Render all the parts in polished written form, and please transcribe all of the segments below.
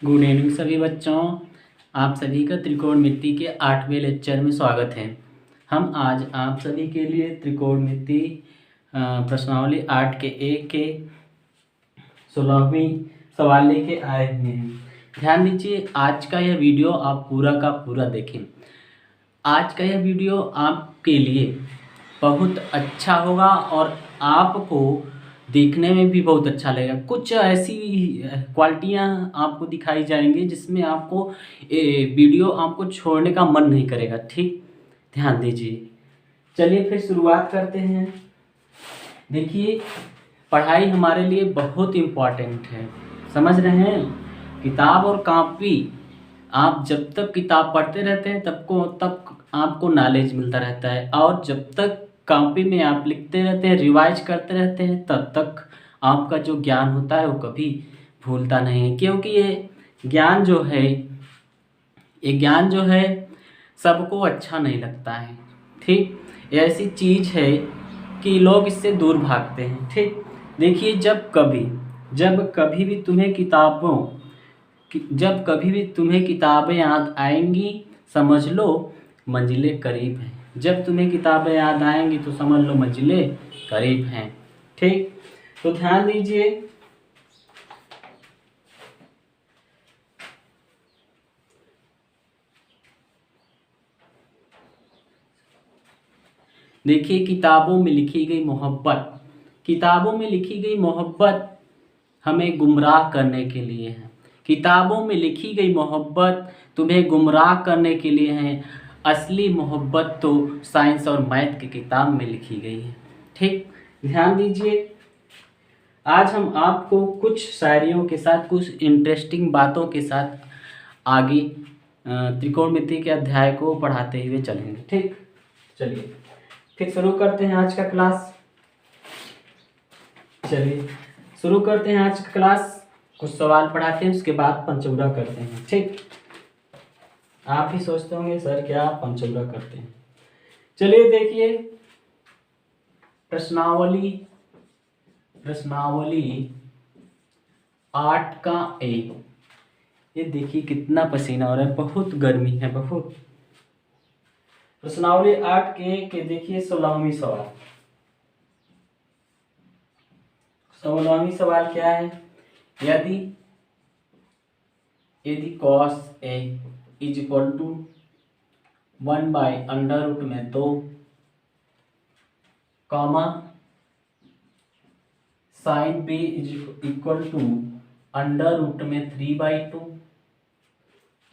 Good evening सभी बच्चों। आप सभी का त्रिकोणमिति के 8वें लेक्चर में स्वागत है। हम आज आप सभी के लिए त्रिकोणमिति प्रश्नावली 8 के 1 के 16वीं सवाल लेके आए हुए हैं। ध्यान दीजिए, आज का यह वीडियो आप पूरा का पूरा देखें। आज का यह वीडियो आपके लिए बहुत अच्छा होगा और आपको देखने में भी बहुत अच्छा लगेगा। कुछ ऐसी क्वालिटियाँ आपको दिखाई जाएंगी जिसमें आपको वीडियो आपको छोड़ने का मन नहीं करेगा। ठीक, ध्यान दीजिए। चलिए फिर शुरुआत करते हैं। देखिए, पढ़ाई हमारे लिए बहुत इम्पॉर्टेंट है, समझ रहे हैं। किताब और कॉपी, आप जब तक किताब पढ़ते रहते हैं तब आपको नॉलेज मिलता रहता है, और जब तक कॉपी में आप लिखते रहते हैं, रिवाइज करते रहते हैं, तब तक आपका जो ज्ञान होता है वो कभी भूलता नहीं है। क्योंकि ये ज्ञान जो है सबको अच्छा नहीं लगता है। ठीक, ये ऐसी चीज़ है कि लोग इससे दूर भागते हैं। ठीक, देखिए, जब कभी भी तुम्हें किताबें याद आएंगी, समझ लो मंजिलें करीब हैं। जब तुम्हें किताबें याद आएंगी तो समझ लो मंजिलें करीब हैं। ठीक, तो ध्यान दीजिए। देखिए, किताबों में लिखी गई मोहब्बत हमें गुमराह करने के लिए है। किताबों में लिखी गई मोहब्बत तुम्हें गुमराह करने के लिए है। असली मोहब्बत तो साइंस और मैथ की किताब में लिखी गई है। ठीक, ध्यान दीजिए। आज हम आपको कुछ शायरियों के साथ, कुछ इंटरेस्टिंग बातों के साथ आगे त्रिकोणमिति के अध्याय को पढ़ाते हुए चलेंगे। ठीक, चलिए फिर शुरू करते हैं आज का क्लास। कुछ सवाल पढ़ाते हैं, उसके बाद पंचौरा करते हैं। ठीक, आप ही सोचते होंगे सर क्या पंचौरा करते हैं। चलिए देखिए, प्रश्नावली 8 का 1। ये देखिए कितना पसीना हो रहा है, बहुत गर्मी है, बहुत। प्रश्नावली 8 के 1 के देखिए 16वीं सवाल क्या है। यदि cos A is equal to 1/√2 comma sin B is equal to √3/2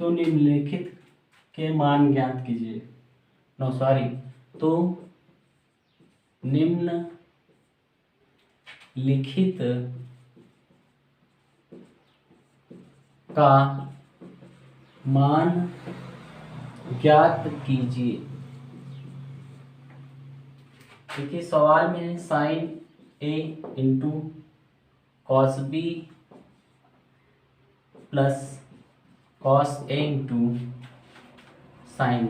तो निम्नलिखित के मान ज्ञात कीजिए। तो निम्नलिखित का मान ज्ञात कीजिए। देखिए, सवाल में है sin A into cos B plus cos A into sin B।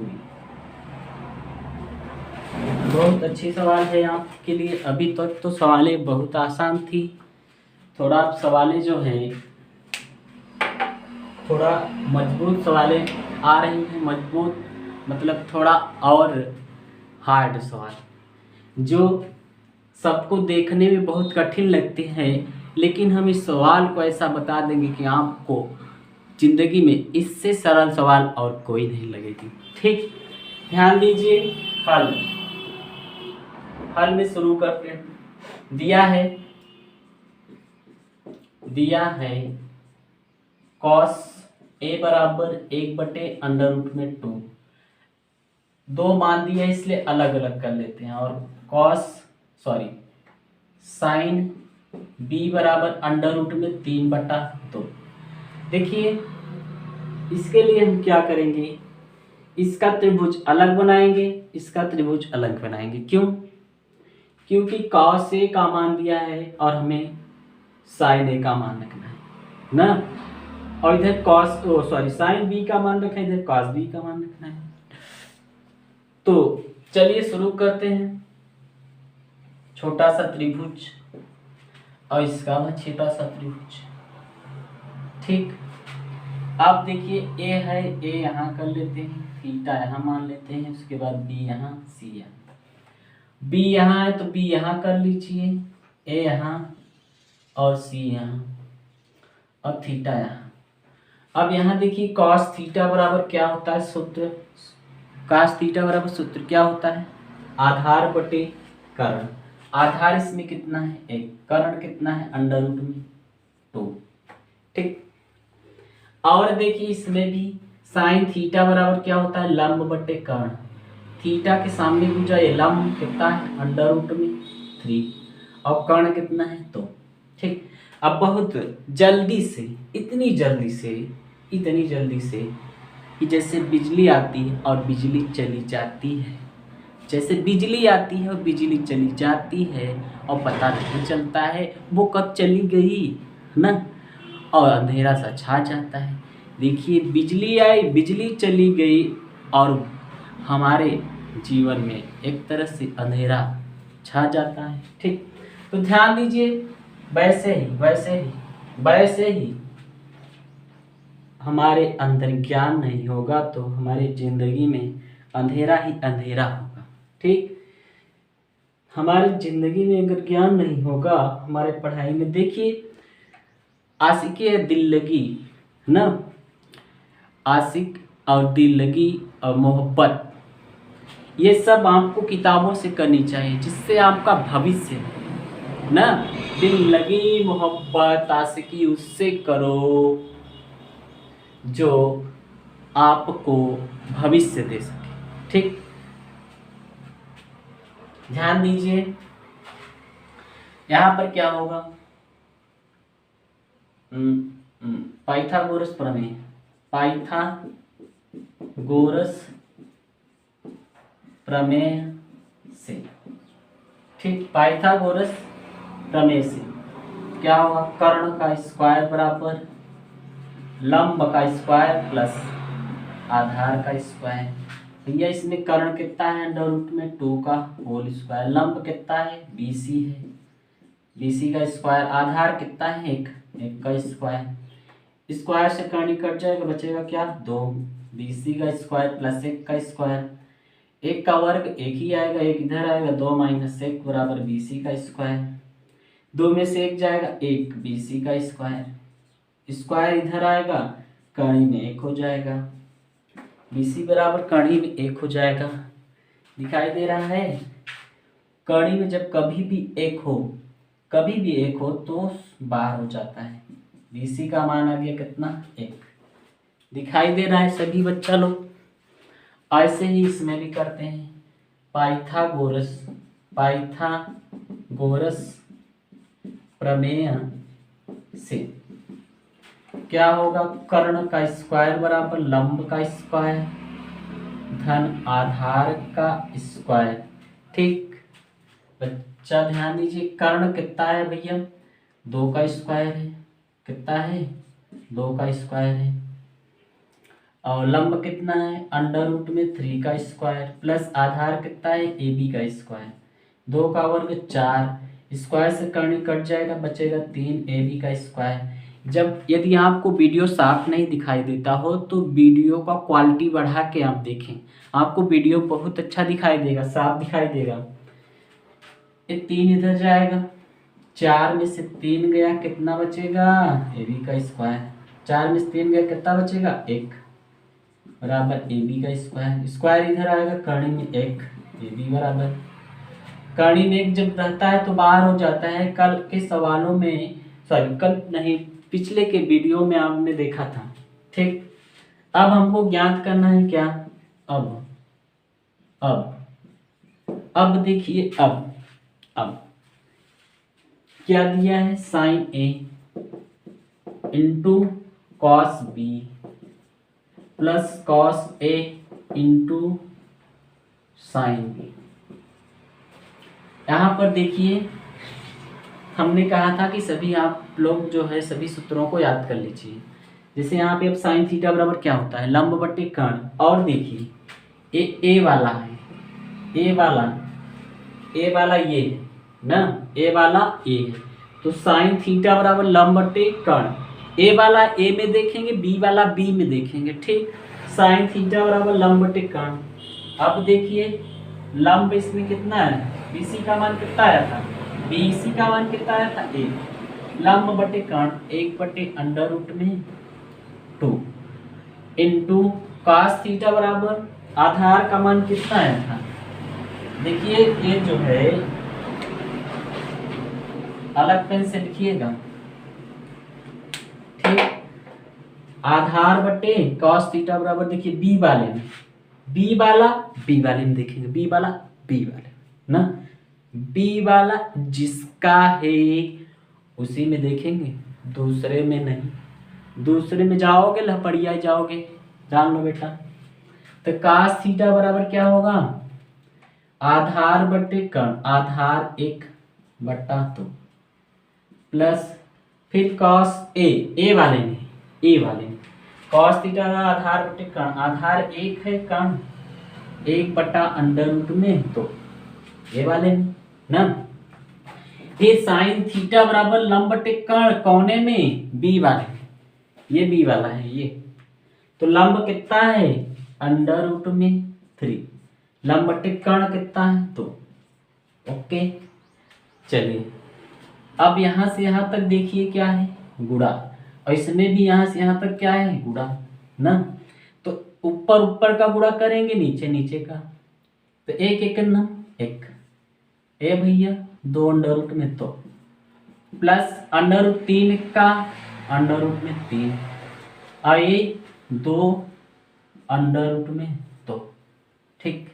बहुत अच्छी सवाल है आपके लिए। अभी तक तो सवालें बहुत आसान थी। थोड़ा सवालें जो हैं थोड़ा मजबूत सवालें आ रही हैं। मजबूत मतलब थोड़ा और हार्ड सवाल, जो सबको देखने में बहुत कठिन लगते हैं, लेकिन हम इस सवाल को ऐसा बता देंगे कि आपको जिंदगी में इससे सरल सवाल और कोई नहीं लगेगी। ठीक, ध्यान दीजिए। हल में शुरू करते हैं। दिया है cos A बराबर 1/√2। दो मान दिया इसलिए अलग अलग कर लेते हैं। और sin B बराबर √3/2। देखिए, इसके लिए हम क्या करेंगे, इसका त्रिभुज अलग बनाएंगे, इसका त्रिभुज अलग बनाएंगे। क्यों? क्योंकि cos A का मान दिया है और हमें sin A का मान रखना है ना, और इधर sin B का मान रखना है, इधर cos B का मान रखना है। तो चलिए शुरू करते हैं। छोटा सा त्रिभुज और इसका छोटा सा त्रिभुज। ठीक, अब देखिए ए है, ए यहाँ कर लेते हैं, थीटा यहाँ मान लेते हैं, उसके बाद बी यहाँ, सी यहाँ, बी यहाँ है तो बी यहाँ कर लीजिए, ए यहाँ और सी यहाँ और थीटा यहाँ। अब यहाँ देखिए कॉस थीटा बराबर क्या होता है सूत्र, कॉस थीटा बराबर सूत्र क्या होता है, आधार बटे कर्ण। आधार इसमें कितना है, एक, कर्ण कितना है अंडर रूट में 2, ठीक। और देखिए इसमें भी साइन थीटा बराबर क्या होता है, लंब बटे कर्ण। थीटा के सामने पूछा ये लंब कितना है अंडर रूट में 3 और कर्ण कितना है 2, ठीक। अब बहुत जल्दी से, इतनी जल्दी से कि जैसे बिजली आती है और बिजली चली जाती है, जैसे बिजली आती है और बिजली चली जाती है और पता नहीं चलता है वो कब चली गई ना, और अंधेरा सा छा जाता है। देखिए बिजली आई, बिजली चली गई और हमारे जीवन में एक तरह से अंधेरा छा जाता है, ठीक। तो ध्यान दीजिए वैसे ही हमारे अंदर ज्ञान नहीं होगा तो हमारी जिंदगी में अंधेरा ही अंधेरा होगा, ठीक। हमारी जिंदगी में अगर ज्ञान नहीं होगा हमारे पढ़ाई में, देखिए आशिकी दिल लगी ना, आशिक और दिल लगी और मोहब्बत, ये सब आपको किताबों से करनी चाहिए जिससे आपका भविष्य ना, दिल लगी मोहब्बत आशिकी उससे करो जो आपको भविष्य दे सके, ठीक। ध्यान दीजिए यहाँ पर क्या होगा, पाइथागोरस प्रमेय, पाइथागोरस प्रमेय से, ठीक। पाइथागोरस प्रमेय से क्या होगा, कर्ण का स्क्वायर बराबर लंब का स्क्वायर प्लस आधार का स्क्वायर। भैया इसमें कर्ण कितना है अंडर रूट में 2 का होल स्क्वायर, लंब कितना है BC है, BC का स्क्वायर, आधार कितना है 1 का स्क्वायर, स्क्वायर से कर्ण कट जाएगा बचेगा क्या 2, BC का स्क्वायर प्लस 1 का स्क्वायर, 1 का वर्ग 1 ही आएगा, 1 इधर आएगा 2 - 1 बराबर BC का स्क्वायर, 2 में से 1 जाएगा 1 BC का स्क्वायर, स्क्वायर इधर आएगा कर्ण में 1 हो जाएगा, BC बराबर कर्ण में 1 हो जाएगा। दिखाई दे रहा है, कर्ण में जब कभी भी 1 हो तो बाहर हो जाता है, BC का मान आ गया कितना 1। दिखाई दे रहा है सभी बच्चा लोग। ऐसे ही इसमें भी करते हैं, पाइथागोरस प्रमेय से क्या होगा, कर्ण का स्क्वायर बराबर लंब का स्क्वायर धन आधार का स्क्वायर, ठीक। बच्चा ध्यान दीजिए, कर्ण कितना है भैया 2 का स्क्वायर है, कितना है 2 का स्क्वायर है, और लंब कितना है अंडर रूट में 3 का स्क्वायर प्लस आधार कितना है AB का स्क्वायर, 2 का वर्ग 4, स्क्वायर से कर्ण कट जाएगा बचेगा 3 AB का स्क्वायर। जब यदि आपको वीडियो साफ नहीं दिखाई देता हो तो वीडियो का क्वालिटी बढ़ा के आप देखें, आपको वीडियो बहुत अच्छा दिखाई देगा, साफ दिखाई देगा। ये 3 इधर जाएगा, 4 में से 3 गया कितना बचेगा AB का स्क्वायर, 4 में से 3 गया कितना बचेगा 1 बराबर AB का स्क्वायर, स्क्वायर इधर आएगा कर्ण में 1 AB बराबर, कर्ण में 1 जब रहता है तो बाहर हो जाता है। कल के सवालों में कल नहीं पिछले के वीडियो में आपने देखा था, ठीक। अब हमको ज्ञात करना है क्या, अब देखिए अब क्या दिया है, sine A into cos B plus cos A into sine B। यहाँ पर देखिए हमने कहा था कि सभी आप लोग जो है सभी सूत्रों को याद कर लीजिए। जैसे यहाँ पे अब साइन थीटा बराबर क्या होता है लंब बटे कर्ण, और देखिए ए वाला है, ए वाला ये है ना, ए वाला ए है, तो साइन थीटा बराबर लंब बटे कर्ण, ए वाला ए में देखेंगे, बी वाला बी में देखेंगे, ठीक। साइन थीटा बराबर लंब बटे कर्ण। अब देखिए लंब इसमें कितना है, बीसी का मान कितना आया था, बीसी का मान कितना आया था 1, लंब बटे कर्ण 1 बटे अंडर रूट में 2 इंटू cos थीटा बराबर आधार का मान कितना आया था, देखिए ये जो है अलग पेन से लिखिएगा, ठीक। आधार बटे cos थीटा बराबर देखिए बी वाले में, बी वाला बी वाले में देखेंगे, बी वाला बी वाले ना, बी वाला जिसका है उसी में देखेंगे, दूसरे में नहीं। दूसरे में जाओगे लपड़िया जाओगे, जान लो बेटा। तो cos थीटा बराबर क्या होगा, आधार बटे कर्ण, आधार 1 बटा 2 प्लस फिर cos ए वाले में, ए वाले में cos थीटा का आधार बटे कर्ण, आधार 1 है कर्ण 1 बटा अंडर रूट में 2, ये वाले में ना। ये साइन थीटा बराबर लंब बटे कर्ण कौने में, बी वाले में, ये बी वाला है ये, तो लंब कितना है अंडर रूट में 3, लंब बटे कर्ण कितना है 2, ओके। चलिए अब यहां से यहां तक देखिए क्या है गुणा, और इसमें भी यहां से यहां तक क्या है गुणा ना, तो ऊपर ऊपर का गुणा करेंगे नीचे नीचे का, तो एक एक न एक, ए भैया 2 अंडर रूट में 2 प्लस अंडर रूट 3 का अंडर रूट में 3, और ये 2 अंडर रूट में 2, ठीक।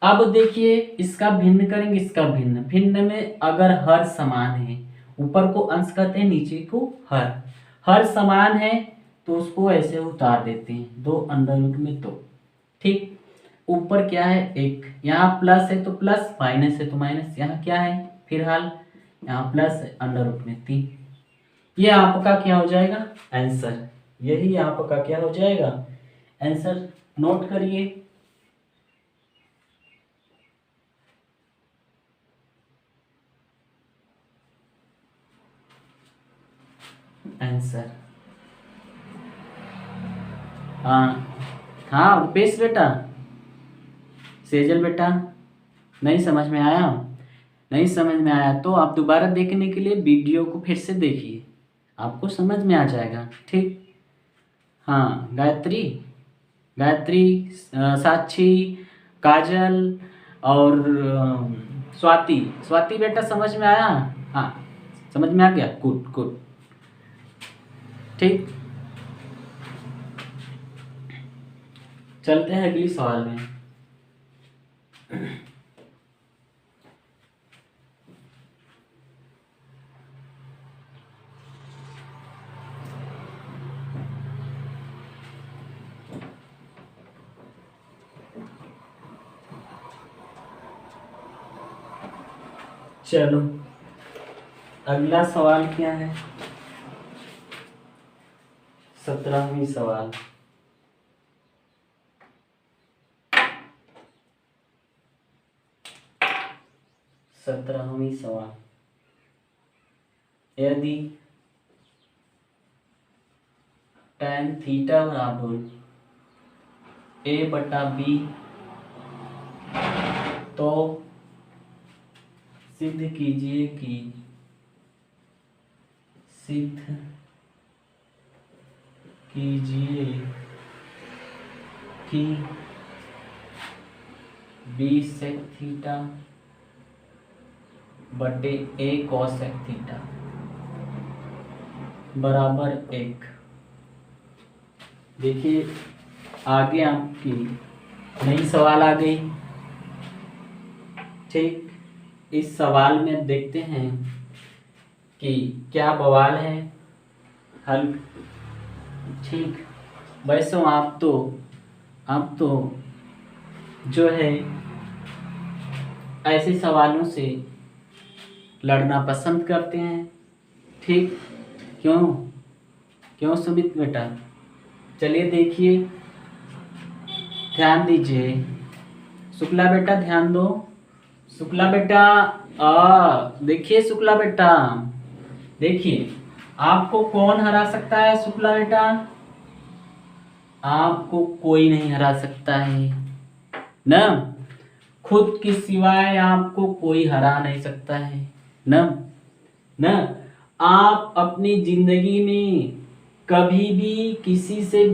अब देखिए इसका भिन्न करेंगे, इसका भिन्न, भिन्न में अगर हर समान है, ऊपर को अंश कहते हैं नीचे को हर समान है तो उसको ऐसे उतार देते हैं, 2 अंडर रूट में 2, ठीक। ऊपर क्या है 1, यहाँ प्लस है तो प्लस, माइनस है तो माइनस, यहाँ क्या है फिलहाल यहाँ प्लस है अंडर रूट में 3, ये आपका क्या हो जाएगा आंसर, यही आपका क्या हो जाएगा आंसर, नोट करिए। आंसर हाँ रुपेश बेटा, सेजल बेटा, नहीं समझ में आया, नहीं समझ में आया तो आप दोबारा देखने के लिए वीडियो को फिर से देखिए, आपको समझ में आ जाएगा, ठीक। हाँ गायत्री, साक्षी, काजल और स्वाति बेटा समझ में आया, हाँ समझ में आ गया, गुड गुड, ठीक। चलते हैं अगली सवाल में। चलो अगला सवाल क्या है, 17वीं सवाल। यदि tan थीटा बराबर a बटा b तो सिद्ध कीजिए कि b sec थीटा बटे a cos sec थीटा बराबर 1। देखिए आगे आपकी नई सवाल आ गई, ठीक। इस सवाल में देखते हैं कि क्या बवाल है, हल, ठीक। वैसे आप तो जो है ऐसे सवालों से लड़ना पसंद करते हैं, ठीक। क्यों सुमित बेटा, चलिए देखिए ध्यान दीजिए, शुक्ला बेटा ध्यान दो, शुक्ला बेटा देखिए, शुक्ला बेटा देखिए आपको कौन हरा सकता है शुक्ला बेटा? आपको कोई नहीं हरा सकता है ना, खुद के सिवाय आपको कोई हरा नहीं सकता है ना। ना आप अपनी जिंदगी में कभी भी किसी से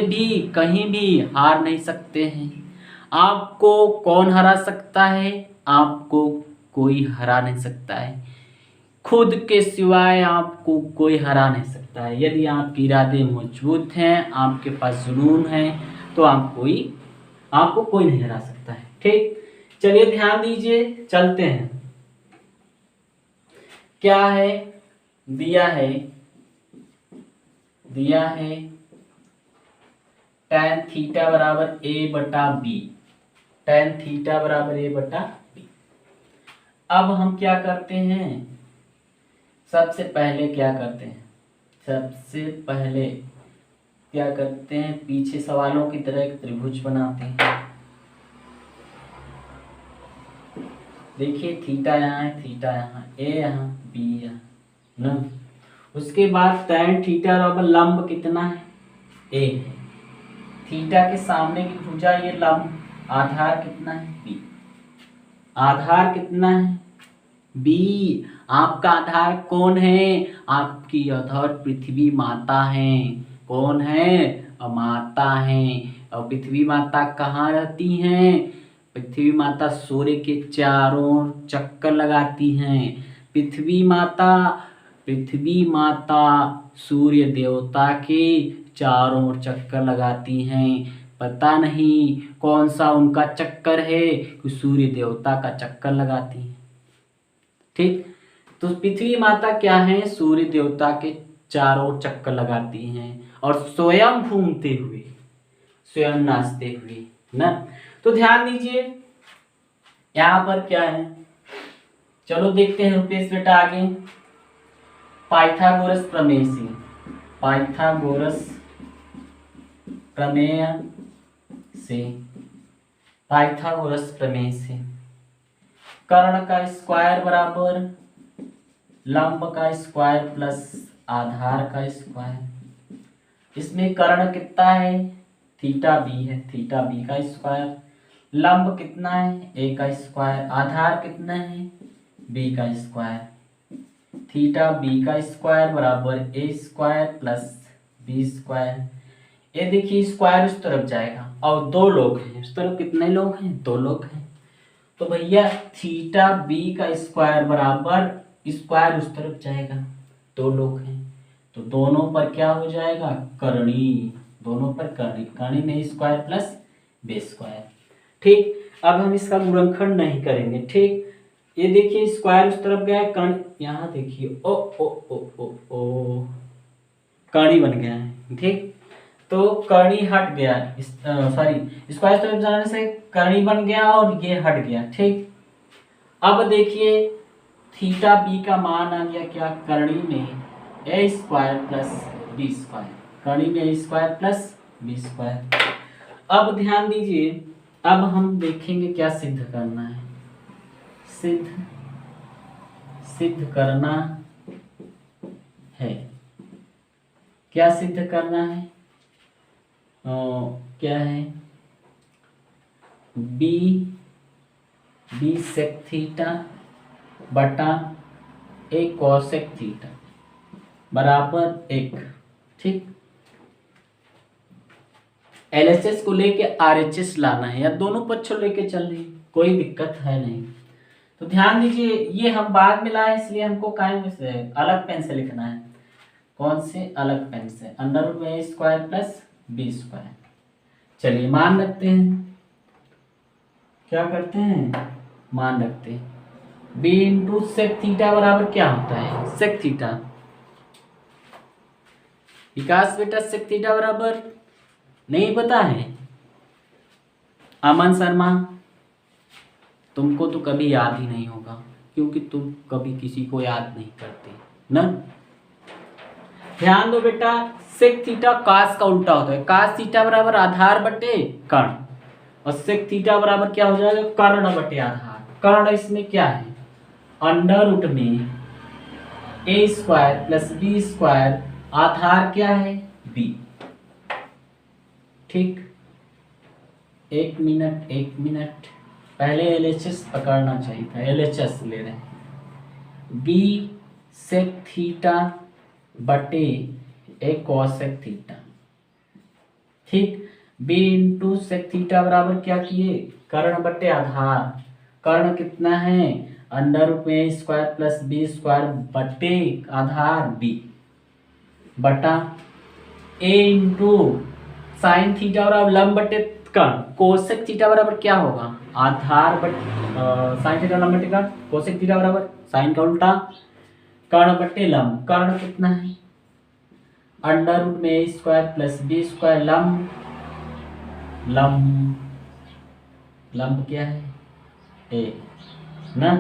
भी कहीं भी हार नहीं सकते हैं। आपको कौन हरा सकता है? आपको कोई हरा नहीं सकता है, खुद के सिवाय आपको कोई हरा नहीं सकता है। यदि आपके इरादे मजबूत हैं, आपके पास जुनून है, तो आपको कोई नहीं हरा सकता है। ठीक, चलिए ध्यान दीजिए, चलते हैं। क्या है? दिया है tan थीटा बराबर a बटा बी, tan थीटा बराबर a बटा बी। अब हम क्या करते हैं? सबसे पहले क्या करते हैं, पीछे सवालों की तरह एक त्रिभुज बनाते हैं। देखिए थीटा यहाँ है, थीटा यहाँ, ए यहाँ, बी यहाँ ना। उसके बाद tan थीटा बराबर लंब कितना है? ए है। थीटा के सामने की भुजा ये लंब, आधार कितना है? बी। आधार कितना है? बी। आपका आधार कौन है? आपकी आधार पृथ्वी माता है। कौन है? माता है। और पृथ्वी माता कहाँ रहती हैं? पृथ्वी माता सूर्य के चारों चक्कर लगाती हैं। पृथ्वी माता सूर्य देवता के चारों ओर चक्कर लगाती हैं। पता नहीं कौन सा उनका चक्कर है कि सूर्य देवता का चक्कर लगाती हैं। ठीक, तो पृथ्वी माता क्या है? सूर्य देवता के चारों ओर चक्कर लगाती हैं और स्वयं घूमते हुए, स्वयं नाचते हुए ना। तो ध्यान दीजिए यहां पर क्या है, चलो देखते हैं रुपेश बेटा आगे। पाइथागोरस प्रमेय से कर्ण का स्क्वायर बराबर लंब का स्क्वायर प्लस आधार का स्क्वायर। इसमें कर्ण कितना है? थीटा बी है, थीटा बी का स्क्वायर। लंब कितना है? ए का स्क्वायर। आधार कितना है? बी का स्क्वायर। थीटा बी का स्क्वायर बराबर ए स्क्वायर प्लस बी स्क्वायर। ये देखिए स्क्वायर उस तरफ जाएगा और दो लोग हैं, उस तरफ कितने लोग हैं? दो लोग हैं। तो भैया थीटा बी का स्क्वायर बराबर स्क्वायर उस तरफ जाएगा, दो लोग हैं, तो दोनों पर क्या हो जाएगा? करणी। दोनों पर करणी में स्क्वायर प्लस बी स्क्वायर। ठीक, अब हम इसका गुणनखंड नहीं करेंगे। ठीक, ये देखिए स्क्वायर उस तरफ गया, कर्ण यहाँ देखिए ओ ओ ओ ओ ओ करणी बन गया है। ठीक, तो करणी हट गया, सॉरी स्क्वायर तरफ जाने से करणी बन गया और ये हट गया। ठीक, अब देखिए थीटा बी का मान आ गया क्या? करणी में ए स्क्वायर प्लस बी स्क्वायर, करणी में ए स्क्वायर प्लस बी स्क्वायर। अब ध्यान दीजिए, अब हम देखेंगे क्या सिद्ध करना है। सिद्ध करना है, क्या सिद्ध करना है? क्या है? बी सेक थीटा बटा ए कॉसेक थीटा बराबर 1। ठीक, एलएचएस को लेके आरएचएस लाना है या दोनों पक्षों लेके चल रही, कोई दिक्कत है नहीं। तो ध्यान दीजिए ये हम बाद में लाए इसलिए हमको काहे से अलग पेन से लिखना है। कौन से? अलग पेन से। अंडर रूट में ए स्क्वायर प्लस बी स्क्वायर। चलिए मान रखते हैं, क्या करते हैं? मान रखते हैं। बी इंटू सेक थीटा बराबर क्या होता है? Sec theta. विकास बेटा सेक थीटा बराबर नहीं पता है? अमन शर्मा तुमको तो कभी याद ही नहीं होगा क्योंकि तुम कभी किसी को याद नहीं करते ना। ध्यान दो बेटा, सेक थीटा कास का उल्टा होता है। कास थीटा बराबर आधार बटे कर्ण और सेक थीटा बराबर क्या हो जाएगा? कर्ण बटे आधार। कर्ण इसमें क्या है? अंडर रूट में ए स्क्वायर प्लस बी स्क्वायर, आधार क्या है बी। ठीक, एक मिनट पहले एलएचएस पकड़ना चाहिए था, एलएचएस ले रहे हैं। बी सेक थीटा बटे ए कॉसेक थीटा। ठीक, बी इंटू सेक थीटा बराबर क्या किए, कर्ण बटे आधार। कर्ण कितना है, अंडर रूट में ए स्क्वायर प्लस बी स्क्वायर बटे आधार बी, बटा ए इंटू साइन थीटा बराबर लंब बटे कर्ण। कोसेक थीटा बराबर क्या होगा, आधार बटे साइन थीटा लंब बटे कर्ण। कोसेक थीटा बराबर साइन का उल्टा, कर्ण बटे लंब। कर्ण कितना है, अंडर रूट में ए स्क्वायर प्लस बी स्क्वायर लंब, लंब क्या है ए ना।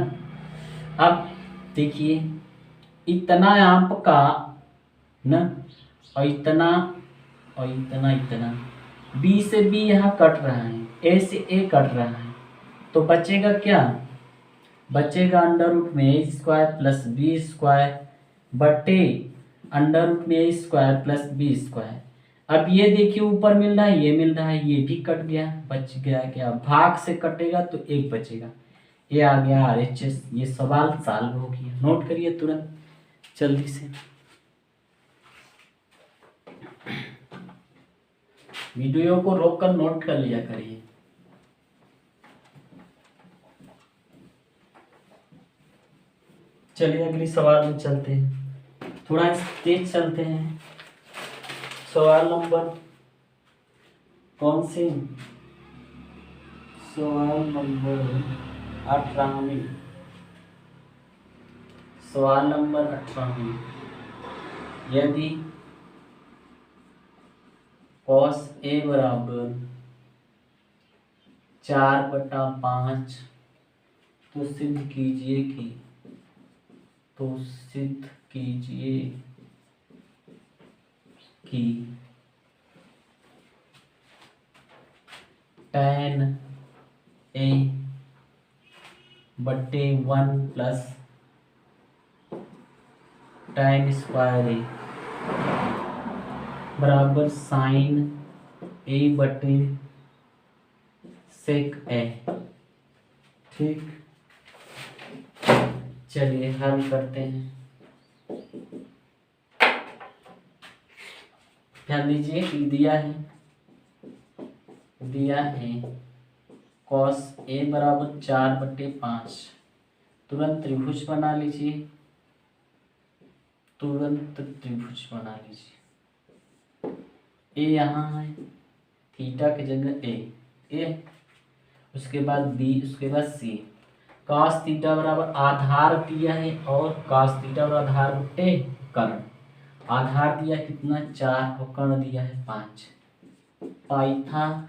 अब देखिए इतना आपका ना, और इतना और इतना बी से बी यहाँ कट रहा है, ए से ए कट रहा है, तो बचेगा क्या, बचेगा अंडर रूट में ए स्क्वायर प्लस बी स्क्वायर बटे अंडर रूट में ए स्क्वायर प्लस बी स्क्वायर। अब ये देखिए ऊपर मिल रहा है, ये मिल रहा है, ये भी कट गया, बच गया क्या, भाग से कटेगा तो एक बचेगा, ये आ गया RHS। ये सवाल सॉल्व हो गया, नोट करिए तुरंत जल्दी से। वीडियो को रोककर नोट कर लिया करिए। चलिए अगली सवाल में चलते हैं, थोड़ा तेज चलते हैं। सवाल नंबर कौन से, सवाल नंबर 18। सवाल नंबर 18, यदि cos A बराबर 4/5, तो सिद्ध कीजिए कि tan A बटे 1 प्लस tan स्क्वायर A बराबर साइन A बटे सेक A। ठीक, चलिए हल करते हैं। ध्यान दीजिए कि दिया है cos A बराबर 4/5। तुरंत त्रिभुज बना लीजिए, ए यहाँ है, थीटा की जगह ए, उसके बाद बी, उसके बाद सी। cos थीटा बराबर आधार दिया है, और cos थीटा बराबर आधार बटे कर्ण। आधार दिया कितना 4 और कर्ण दिया है 5। पाइथागोरस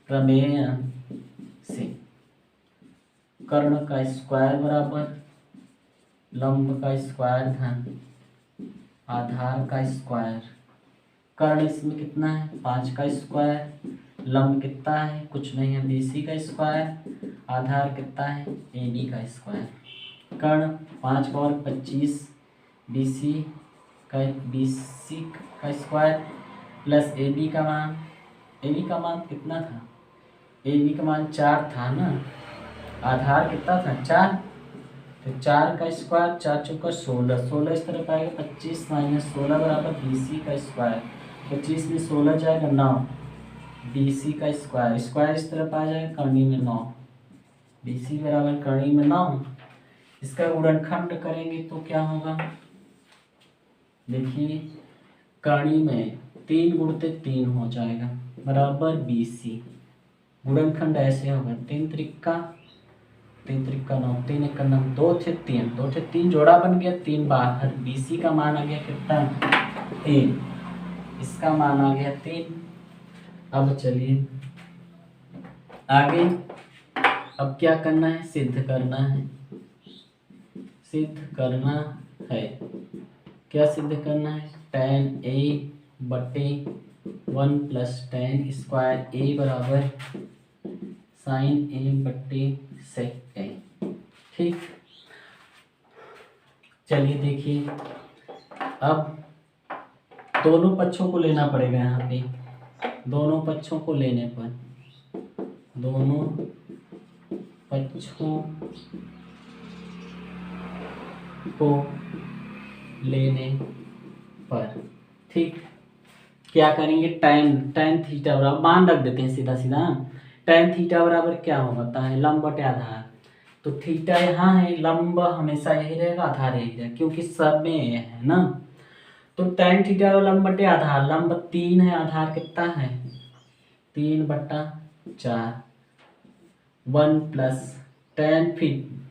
प्रमेय से कर्ण का स्क्वायर बराबर लंब का स्क्वायर धन आधार का स्क्वायर। कर्ण इसमें कितना है 5 का स्क्वायर, लंब कितना है कुछ नहीं है BC का स्क्वायर, आधार कितना है AB का स्क्वायर। कर्ण 5 और 25 BC का स्क्वायर प्लस AB का मान कितना था, AB का मान 4 था ना, आधार कितना था 4, तो 4 का स्क्वायर 4 चौका 16 इस तरफ आएगा, 25 माइनस 16 बराबर BC का स्क्वायर। 25 में 16 जाएगा 9, BC का स्क्वायर इस तरफ आ जाएगा, कर्णी में 9, BC बराबर कर्णी में 9। इसका गुणनखंड करेंगे तो क्या होगा, देखिए कर्णी में 3 गुणते 3 हो जाएगा बराबर BC। गुणनखंड ऐसे होगा 3 त्रिका 9, 3 एक 9, 2 थे 3 जोड़ा बन गया, 3 बाहर। BC का मान आ गया कितना 3, इसका मान आ गया 3। अब चलिए आगे, अब क्या करना है, सिद्ध करना है। क्या सिद्ध करना है, tan A बटे 1 प्लस tan स्क्वायर A बराबर साइन A बटे सेक A। ठीक, चलिए देखिए, अब दोनों पक्षों को लेना पड़ेगा। यहाँ पे दोनों पक्षों को लेने पर, दोनों पक्षों को लेने पर, ठीक, क्या करेंगे, tan थीटा बराबर मान रख देते हैं सीधा सीधा। tan थीटा बराबर क्या होता है, लंब बटे आधार। तो थीटा यहाँ है, लंब हमेशा यही रहेगा, आधार यही रहेगा, क्योंकि सब में ये है ना। तो tan थीटा और लंब बटे आधार, लंब 3 है, आधार कितना है 3/4, 1 प्लस tan,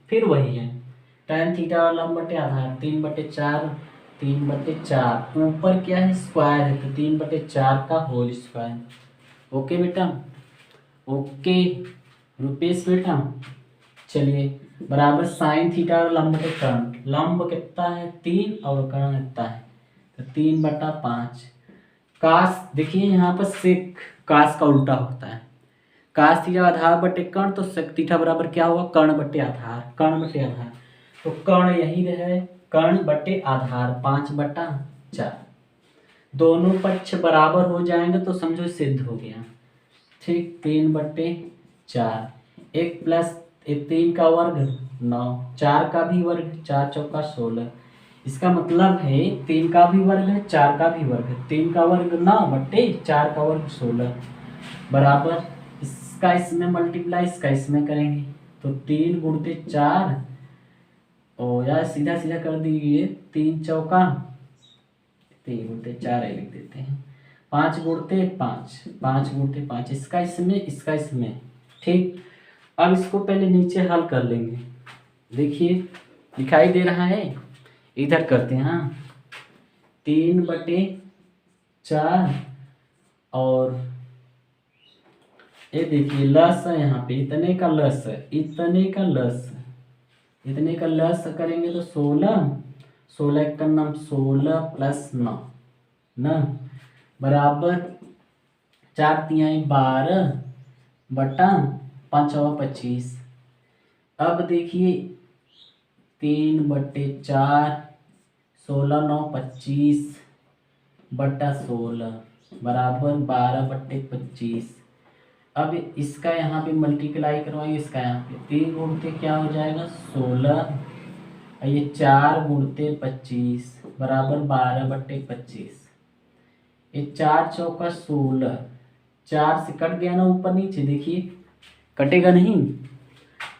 फिर वही है tan थीटा और लंब बटे आधार 3/4, 3/4, ऊपर क्या है स्क्वायर है, तो 3/4 का होल स्क्वायर। ओके बेटा, ओके रुपेश बेटा। चलिए बराबर साइन थीटा और लंब बटे कर्ण, लंब कितना है 3 और कर्ण कितना है, तो 3/5। काश देखिए यहाँ पर सेक काश का उल्टा होता है, काश थीटा आधार बटे कर्ण, तो सेक थीटा बराबर क्या हुआ कर्ण बटे आधार, कर्ण बटे आधार। तो कर्ण यही रहे, कर्ण बटे आधार 5/4। दोनों पक्ष बराबर हो जाएंगे तो समझो सिद्ध हो गया, ठीक। 3/4, 1 प्लस 3 का वर्ग 9, 4 का भी वर्ग, 4 चौका 16। इसका मतलब है 3 का भी वर्ग है, 4 का भी वर्ग है, 3 का वर्ग 9 बटे 4 का वर्ग 16 बराबर, इसका इसमें मल्टीप्लाई, इसका इसमें करेंगे तो 3 गुणते 4, और यार सीधा सीधा कर दीजिए, 3 चौका 3 गुणते 4 लिख देते हैं, 5 गुणते 5, 5 गुणते 5, इसका इसमें, इसका इसमें, ठीक। अब इसको पहले नीचे हल कर लेंगे, देखिए दिखाई दे रहा है, इधर करते हैं। हाँ 3/4 और ये देखिए लस है, यहाँ पे इतने का लस है, इतने का लस, इतने का लस करेंगे तो 16, 16 का नाम 16 प्लस 9 ना बराबर 4 तिहाई 12 बटा 5 और 25। अब देखिए 3/4, 16 9 25 बटा 16 बराबर 12/25। अब इसका यहाँ पे मल्टीप्लाई करवाएंगे, इसका यहाँ पे 3 गुणते क्या हो जाएगा 16, और ये 4 गुणते 25 बराबर 12/25। ये 4 चौका 16, 4 से कट गया ना ऊपर नीचे, देखिए कटेगा नहीं,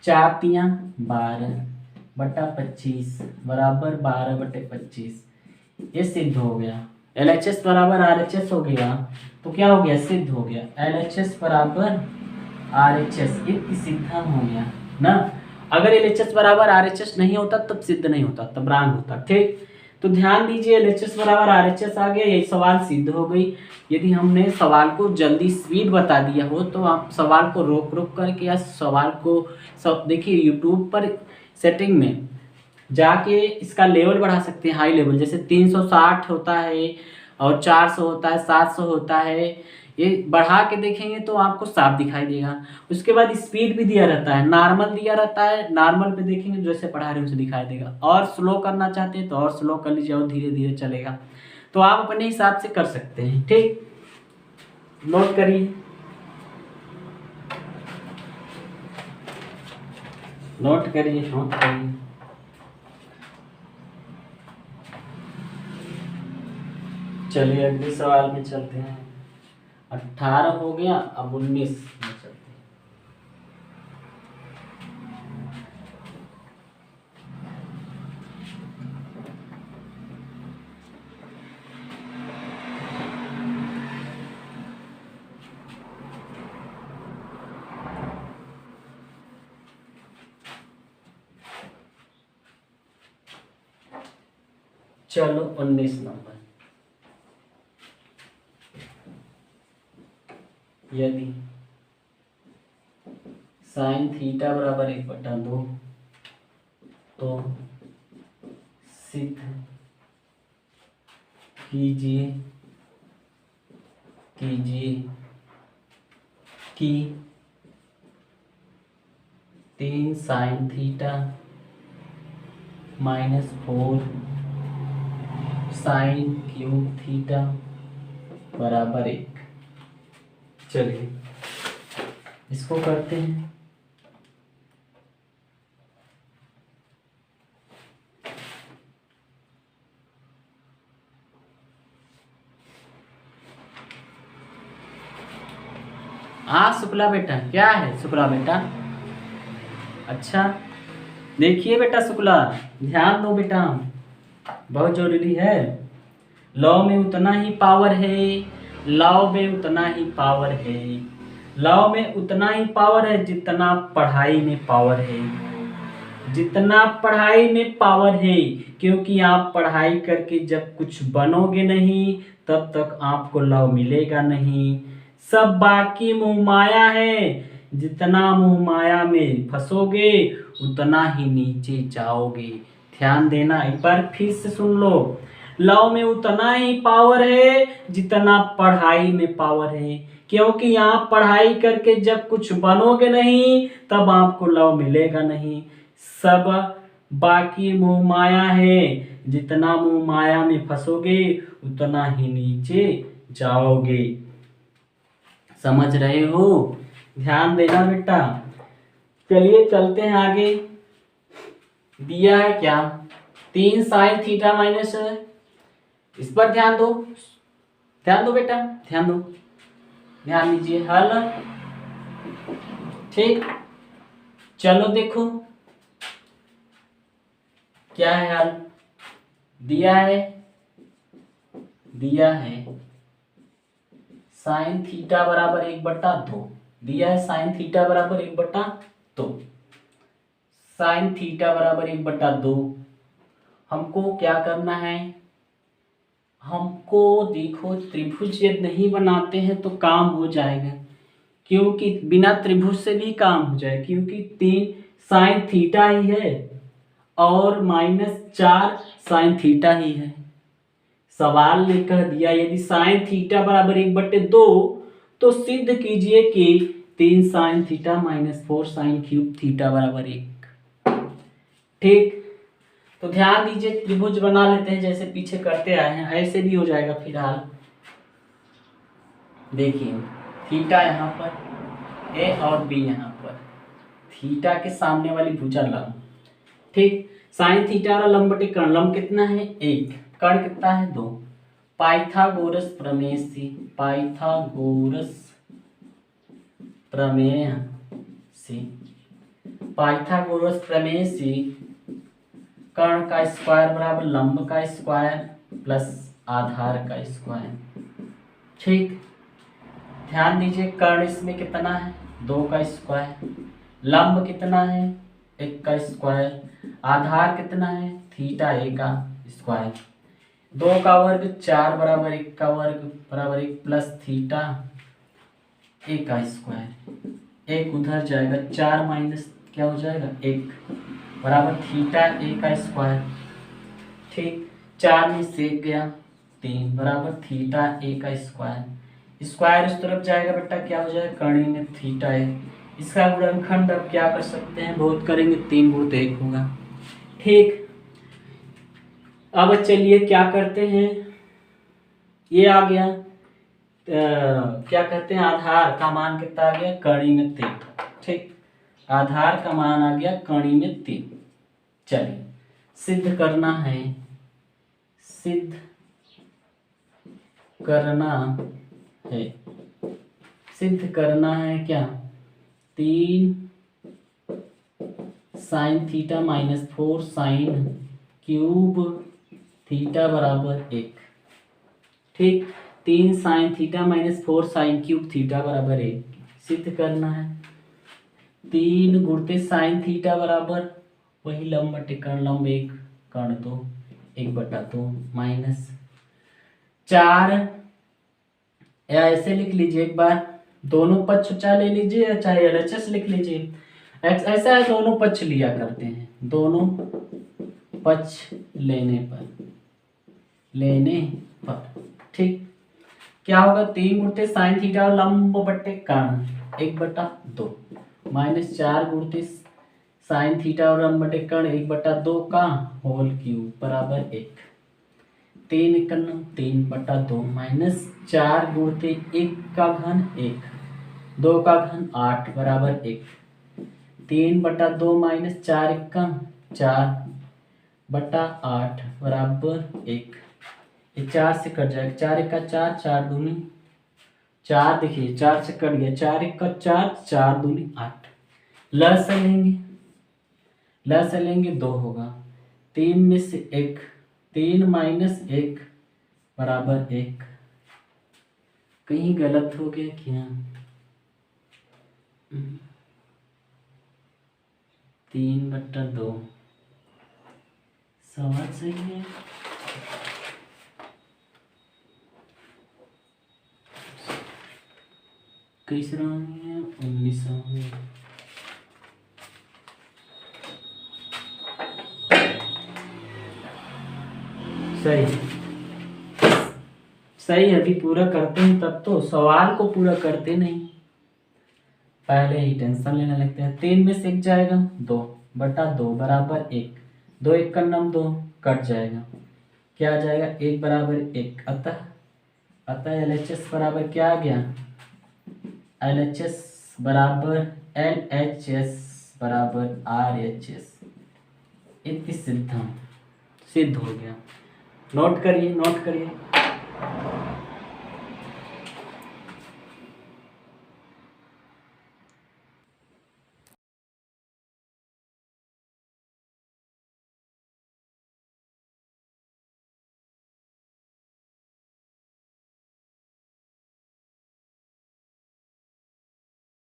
4 तिया 12/25 बराबर 12/25। ये सिद्ध हो गया, LHS बराबर RHS हो गया, तो क्या हो गया सिद्ध हो गया, LHS बराबर RHS, ये सिद्ध हो गया ना। अगर LHS बराबर RHS नहीं होता तब सिद्ध नहीं होता, तब रॉन्ग होता, ठीक। तो ध्यान दीजिए LHS बराबर RHS आ गया, यही सवाल सिद्ध हो गई। यदि हमने सवाल को जल्दी स्पीड बता दिया हो तो आप सवाल को रोक रोक करके या सवाल को सब देखिए यूट्यूब पर सेटिंग में जाके इसका लेवल बढ़ा सकते हैं, हाई लेवल, जैसे 360 होता है और 400 होता है, 700 होता है, ये बढ़ा के देखेंगे तो आपको साफ दिखाई देगा। उसके बाद स्पीड भी दिया रहता है, नॉर्मल दिया रहता है, नॉर्मल पे देखेंगे जैसे पढ़ा रहे हैं उसे दिखाई देगा, और स्लो करना चाहते हैं तो और स्लो कर लीजिए और धीरे धीरे चलेगा, तो आप अपने हिसाब से कर सकते हैं, ठीक। नोट करिए, नोट करिए, नोट करिए। चलिए अगले सवाल में चलते हैं। 18 हो गया, अब 19 में चलते हैं। चलो 19 नंबर, यदि साइन थीटा बराबर 1/2 तो सिद्ध कीजिए कि 3 sine theta -4 sine cube theta बराबर 1। चलिए इसको करते हैं। हाँ शुक्ला बेटा, क्या है शुक्ला बेटा? अच्छा देखिए बेटा शुक्ला, ध्यान दो बेटा, बहुत जरूरी है। लॉ में उतना ही पावर है, लॉ में उतना ही पावर है, लॉ में उतना ही पावर है जितना पढ़ाई में पावर है, जितना पढ़ाई में पावर है। क्योंकि आप पढ़ाई करके जब कुछ बनोगे नहीं तब तक आपको लॉ मिलेगा नहीं। सब बाकी मोह माया है, जितना मोह माया में फंसोगे उतना ही नीचे जाओगे। ध्यान देना, एक बार फिर से सुन लो। लॉ में उतना ही पावर है जितना पढ़ाई में पावर है। क्योंकि आप पढ़ाई करके जब कुछ बनोगे नहीं तब आपको लॉ मिलेगा नहीं। सब बाकी मोह माया है, जितना मोह माया में फंसोगे उतना ही नीचे जाओगे। समझ रहे हो? ध्यान देना बेटा। चलिए चलते हैं आगे। दिया है क्या? 3 साइन थीटा माइनस, इस पर ध्यान दो, ध्यान दो बेटा, ध्यान दो, ध्यान दीजिए। हल ठीक, चलो देखो क्या है हल। दिया है साइन थीटा बराबर 1/2। दिया है साइन थीटा बराबर 1/2। साइन थीटा बराबर 1/2। हमको क्या करना है? हमको देखो, त्रिभुज यदि नहीं बनाते हैं तो काम हो जाएगा, क्योंकि बिना त्रिभुज से भी काम हो जाए। क्योंकि 3 साइन थीटा ही है और -4 साइन थीटा ही है। सवाल ने कह दिया यदि साइन थीटा बराबर 1/2 तो सिद्ध कीजिए कि 3 sine theta -4 sine cube theta बराबर 1। ठीक, तो ध्यान दीजिए, त्रिभुज बना लेते हैं जैसे पीछे करते आए हैं, ऐसे भी हो जाएगा फिलहाल। देखिए थीटा यहाँ पर, ए और बी यहाँ पर, थीटा के सामने वाली भुजा लंब। ठीक, साइन थीटा वाला लंब बटे कर्ण, लंब कितना है 1, कर्ण कितना है 2। पाइथागोरस प्रमेय से, पाइथागोरस प्रमेय से, पाइथागोरस प्रमेय से कर्ण का स्क्वायर बराबर लंब का स्क्वायर प्लस आधार का स्क्वायर। ठीक, ध्यान दीजिए, कर्ण इसमें कितना है 2 का स्क्वायर, लंब कितना है 1 का स्क्वायर, आधार कितना है थीटा a का स्क्वायर। 2 का वर्ग 4 बराबर 1 का वर्ग बराबर 1 प्लस थीटा a का स्क्वायर। 1 उधर जाएगा, 4 माइनस क्या हो जाएगा 1 बराबर थीटा a का स्क्वायर। ठीक, 4 में से गया 3 बराबर थीटा a का स्क्वायर। स्क्वायर इस तरफ जाएगा बेटा, क्या हो जाएगा कर्ण में थीटा है। इसका गुणनखंड अब क्या कर सकते हैं, बहुत करेंगे 3 बहुत 1 होगा। ठीक, अब चलिए क्या करते हैं, ये आ गया क्या कहते हैं, आधार का मान कितना आ गया कर्ण में 3। ठीक, आधार का मान आ गया कर्ण में 3। चलिए सिद्ध करना है, सिद्ध करना है, सिद्ध करना है क्या, 3 sine theta -4 sine cube theta बराबर 1। ठीक, 3 sine theta -4 sine cube theta बराबर 1 सिद्ध करना है। 3 गुणित साइन थीटा बराबर वही लंब बटे कर्ण, लंब 1 कर्ण 2 1/2 माइनस 4, या ऐसे लिख लीजिए एक बार, दोनों पक्ष चाहे ले लीजिए या चाहे LHS लिख लीजिए। ऐसा है दोनों पक्ष लिया करते हैं, दोनों पक्ष लेने पर। ठीक, क्या होगा 3 गुणित साइन थीटा लंब बटे कर्ण 1/2 -4 गुणित साइन थीटा और लंब बटे कर्ण 1/2 का होल क्यूब बराबर 1। 3 × 9 3/2 माइनस 4 गुणते 1 का घन 1 2 का घन 8 बराबर 1। 3/2 माइनस 4 × 4/8 बराबर 1। ये 4 से कट जाएगा, 4 × 4 4 दूनी 4, देखिए 4 से कट गया, 4 × 4 4 दूनी 8। लस लेंगे 2 होगा, 3 में से 1 3 माइनस 1 बराबर 1। कहीं गलत हो गया क्या? 3/2 सवाल सही है। किसरा है 1900 सही अभी पूरा करते हैं तब तो, सवाल को पूरा करते नहीं, पहले ही टेंशन लेने लगते हैं। 3 में से 1 जाएगा 2/2 बराबर 1। 2 1 का 2 कट जाएगा, क्या आ जाएगा 1 बराबर 1। अतः LHS बराबर क्या आ गया? LHS बराबर LHS बराबर RHS इति सिद्ध हो गया। नोट करिए।